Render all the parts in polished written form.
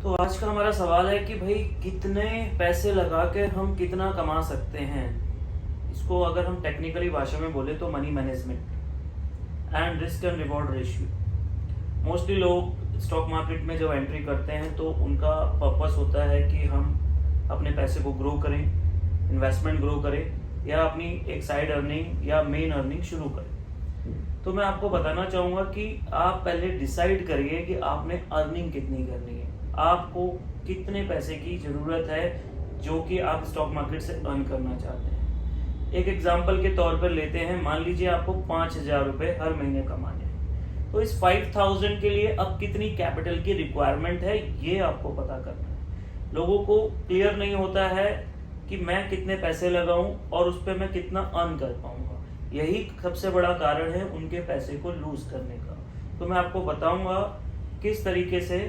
तो आज का हमारा सवाल है कि भाई कितने पैसे लगा के हम कितना कमा सकते हैं। इसको अगर हम टेक्निकली भाषा में बोले तो money management and risk and reward ratio. Mostly लोग स्टॉक मार्केट में जब एंट्री करते हैं तो उनका पर्पस होता है कि हम अपने पैसे को ग्रो करें, इन्वेस्टमेंट ग्रो करें या अपनी एक साइड अर्निंग या मेन अर्निंग शुरू करें। तो मैं आपको बताना चाहूँगा कि आप पहले डिसाइड करिए कि आपने अर्निंग कितनी करनी है, आपको कितने पैसे की ज़रूरत है जो कि आप स्टॉक मार्केट से अर्न करना चाहते हैं। एक एग्जांपल के तौर पर लेते हैं, मान लीजिए आपको 5,000 रुपये हर महीने कमाने हैं, तो इस 5,000 के लिए अब कितनी कैपिटल की रिक्वायरमेंट है ये आपको पता करना है। लोगों को क्लियर नहीं होता है कि मैं कितने पैसे लगाऊं और उस पर मैं कितना अर्न कर पाऊंगा। यही सबसे बड़ा कारण है उनके पैसे को लूज करने का। तो मैं आपको बताऊंगा किस तरीके से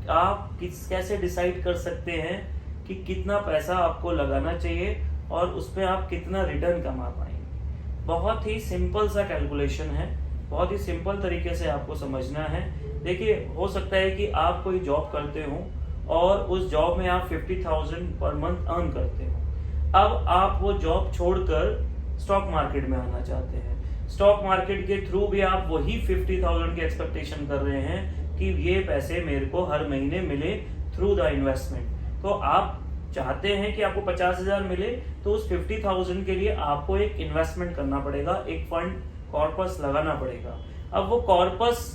आप कैसे डिसाइड कर सकते हैं कि कितना पैसा आपको लगाना चाहिए और उस पर आप कितना रिटर्न कमा पाएंगे। बहुत ही सिंपल सा कैलकुलेशन है, बहुत ही सिंपल तरीके से आपको समझना है। देखिए, हो सकता है कि आप कोई जॉब करते हो और उस जॉब में आप 50,000 पर मंथ अर्न करते हो। अब आप वो जॉब छोड़कर स्टॉक मार्केट में आना चाहते हैं। स्टॉक मार्केट के थ्रू भी आप वही 50,000 की एक्सपेक्टेशन कर रहे हैं कि ये पैसे मेरे को हर महीने मिले थ्रू द इन्वेस्टमेंट। तो आप चाहते हैं कि आपको 50,000 मिले, तो उस 50,000 के लिए आपको एक इन्वेस्टमेंट करना पड़ेगा, एक फंड कॉर्पस लगाना पड़ेगा। अब वो कॉर्पस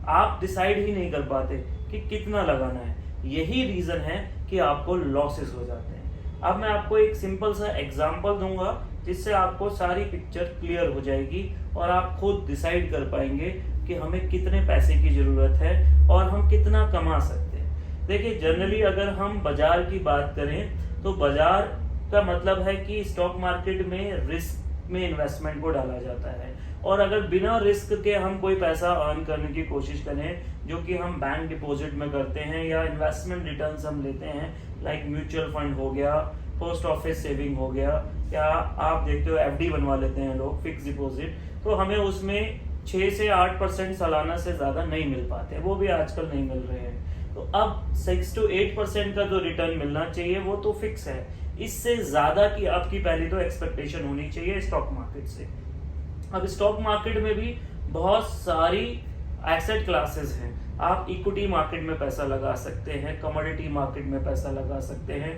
आप डिसाइड ही नहीं कर पाते कि कितना लगाना है। यही रीजन है कि आपको लॉसेस हो जाते हैं। अब मैं आपको एक सिंपल सा एग्जांपल दूंगा जिससे आपको सारी पिक्चर क्लियर हो जाएगी और आप खुद डिसाइड कर पाएंगे कि हमें कितने पैसे की जरूरत है और हम कितना कमा सकते हैं। देखिए, जनरली अगर हम बाजार की बात करें तो बाजार का मतलब है कि स्टॉक मार्केट में रिस्क में इन्वेस्टमेंट को डाला जाता है। और अगर बिना रिस्क के हम कोई पैसा अर्न करने की कोशिश करें, जो कि हम बैंक डिपॉजिट में करते हैं या इन्वेस्टमेंट रिटर्न्स हम लेते हैं, लाइक म्यूचुअल फंड हो गया, पोस्ट ऑफिस सेविंग हो गया, या आप देखते हो एफडी बनवा लेते हैं लोग, फिक्स डिपॉजिट, तो हमें उसमें 6 से 8% सालाना से ज्यादा नहीं मिल पाते, वो भी आजकल नहीं मिल रहे हैं। तो अब 6 to 8% का जो रिटर्न मिलना चाहिए वो तो फिक्स है। इससे ज्यादा की आपकी पहली तो एक्सपेक्टेशन होनी चाहिए स्टॉक मार्केट से। अब स्टॉक मार्केट में भी बहुत सारी एसेट क्लासेस हैं। आप इक्विटी मार्केट में पैसा लगा सकते हैं, कमोडिटी मार्केट में पैसा लगा सकते हैं,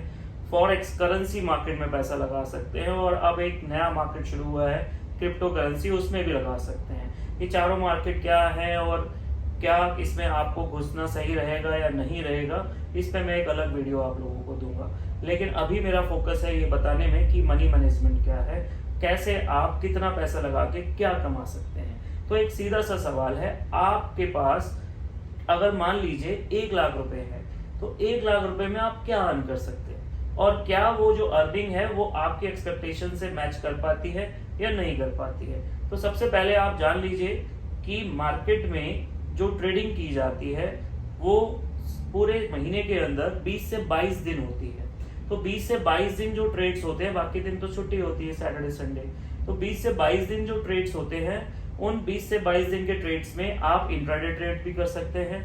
फॉरेक्स करेंसी मार्केट में पैसा लगा सकते हैं, और अब एक नया मार्केट शुरू हुआ है क्रिप्टो करेंसी, उसमें भी लगा सकते हैं। ये चारों मार्केट क्या है और क्या इसमें आपको घुसना सही रहेगा या नहीं रहेगा, इस पे मैं एक अलग वीडियो आप लोगों को दूंगा। लेकिन अभी मेरा फोकस है ये बताने में कि मनी मैनेजमेंट क्या है, कैसे आप कितना पैसा लगा के क्या कमा सकते हैं। तो एक सीधा सा सवाल है, आपके पास अगर मान लीजिए 1 लाख रुपए है, तो 1 लाख रुपए में आप क्या अर्न कर सकते हैं और क्या वो जो अर्निंग है वो आपकी एक्सपेक्टेशन से मैच कर पाती है या नहीं कर पाती है। तो सबसे पहले आप जान लीजिए कि मार्केट में जो ट्रेडिंग की जाती है वो पूरे महीने के अंदर 20 से 22 दिन होती है। तो 20 से 22 दिन जो ट्रेड्स होते हैं, बाकी दिन तो छुट्टी होती है सैटरडे संडे, तो 20 से 22 दिन जो ट्रेड्स होते हैं, उन 20 से 22 दिन के ट्रेड्स में आप इंट्राडे ट्रेड भी कर सकते हैं,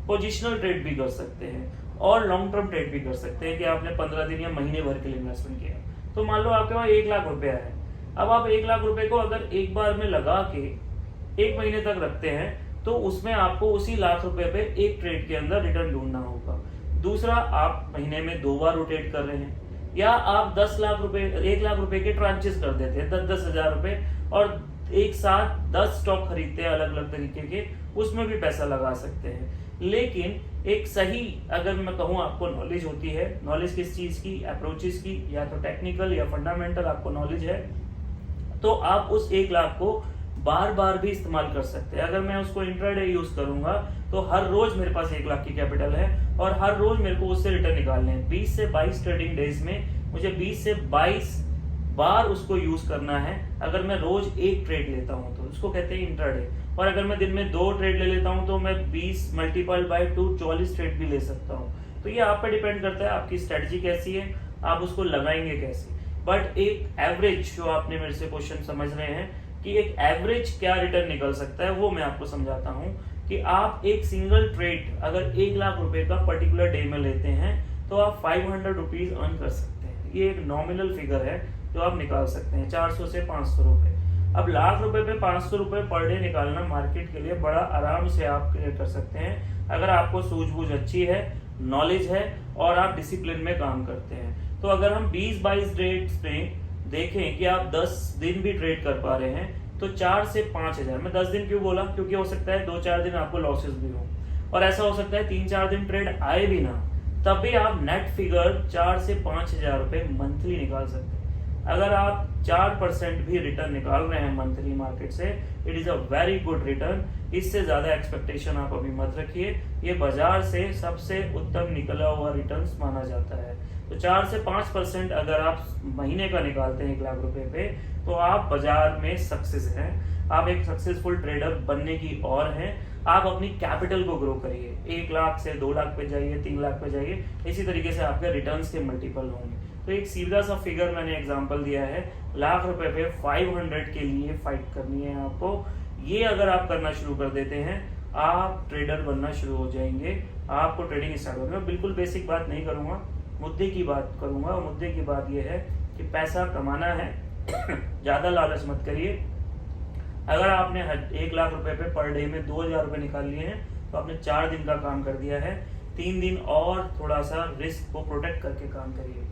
पोजिशनल ट्रेड भी कर सकते हैं और लॉन्ग टर्म ट्रेड भी कर सकते हैं कि आपने 15 दिन या महीने भर के लिए इन्वेस्टमेंट किया। तो मान लो आपके पास 1 लाख रुपया है। अब आप 1 लाख रुपए को अगर एक बार में लगा के 1 महीने तक रखते हैं तो उसमें आपको उसी लाख रुपए पे एक ट्रेड के अंदर रिटर्न ढूंढना होगा। दूसरा, आप महीने में 2 बार रोटेट कर रहे हैं, या आप 1 लाख रुपए के ट्रांचेस कर देते हैं, 10-10 हजार रुपए, और एक साथ 10 स्टॉक खरीदते हैं अलग अलग तरीके के, उसमें भी पैसा लगा सकते हैं। लेकिन एक सही, अगर मैं कहूँ आपको नॉलेज होती है, नॉलेज किस चीज की, अप्रोचेस की, या तो टेक्निकल या फंडामेंटल आपको नॉलेज है, तो आप उस 1 लाख को बार बार भी इस्तेमाल कर सकते हैं। अगर मैं उसको इंट्राडे यूज करूंगा तो हर रोज मेरे पास 1 लाख की कैपिटल है और हर रोज मेरे को उससे रिटर्न निकालने हैं। 20 से 22 ट्रेडिंग डेज में मुझे 20 से 22 बार उसको यूज करना है। अगर मैं रोज एक ट्रेड लेता हूं तो उसको कहते हैं इंट्राडे, और अगर मैं दिन में 2 ट्रेड ले लेता हूं तो मैं 20 मल्टीपल बाय 2 44 ट्रेड भी ले सकता हूं। तो ये आप पे डिपेंड करता है आपकी स्ट्रेटजी कैसी है, आप उसको लगाएंगे कैसे। बट एक एवरेज, जो आपने मेरे से क्वेश्चन समझ रहे हैं कि एक एवरेज क्या रिटर्न निकल सकता है, वो मैं आपको समझाता हूं कि आप एक सिंगल ट्रेड अगर 1 लाख रुपए का पर्टिकुलर डे में लेते हैं तो आप 500 रुपीज अर्न कर सकते हैं। ये एक नॉमिनल फिगर है जो आप निकाल सकते हैं, 400 से 500 रुपए। अब लाख रुपए पे 500 रुपए पर डे निकालना मार्केट के लिए बड़ा आराम से आप क्लियर कर सकते हैं अगर आपको सूझबूझ अच्छी है, नॉलेज है और आप डिसिप्लिन में काम करते हैं। तो अगर हम 20-22 ट्रेड्स में देखें कि आप 10 दिन भी ट्रेड कर पा रहे हैं तो 4 से 5 हजार। मैं 10 दिन क्यों बोला, क्योंकि हो सकता है 2-4 दिन आपको लॉसेस भी हो और ऐसा हो सकता है 3-4 दिन ट्रेड आए भी ना, तब भी आप नेट फिगर 4 से 5 हजार रुपए मंथली निकाल सकते हैं। अगर आप 4% भी रिटर्न निकाल रहे हैं मंथली मार्केट से, it is a very good return. इससे ज्यादा एक्सपेक्टेशन आप अभी मत रखिए, ये बाजार से सबसे उत्तम निकला हुआ रिटर्न माना जाता है। तो 4 से 5% अगर आप महीने का निकालते हैं 1 लाख रुपए पे, तो आप बाजार में सक्सेस हैं, आप एक सक्सेसफुल ट्रेडर बनने की और हैं। आप अपनी कैपिटल को ग्रो करिए, 1 लाख से 2 लाख पे जाइए, 3 लाख पे जाइए, इसी तरीके से आपके रिटर्न्स के मल्टीपल होंगे। तो एक सीधा सा फिगर मैंने एग्जांपल दिया है, लाख रुपए पे 500 के लिए फाइट करनी है आपको। ये अगर आप करना शुरू कर देते हैं, आप ट्रेडर बनना शुरू हो जाएंगे, आपको ट्रेडिंग स्टार्ट होगा। मैं बिल्कुल बेसिक बात नहीं करूंगा, मुद्दे की बात करूंगा। और मुद्दे की बात यह है कि पैसा कमाना है ज्यादा लालच मत करिए। अगर आपने 1 लाख रुपए पे पर डे में 2,000 रुपए निकाल लिए हैं तो आपने 4 दिन का काम कर दिया है। 3 दिन और थोड़ा सा रिस्क को प्रोटेक्ट करके काम करिए।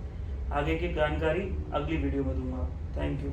आगे की जानकारी अगली वीडियो में दूंगा। Thank you.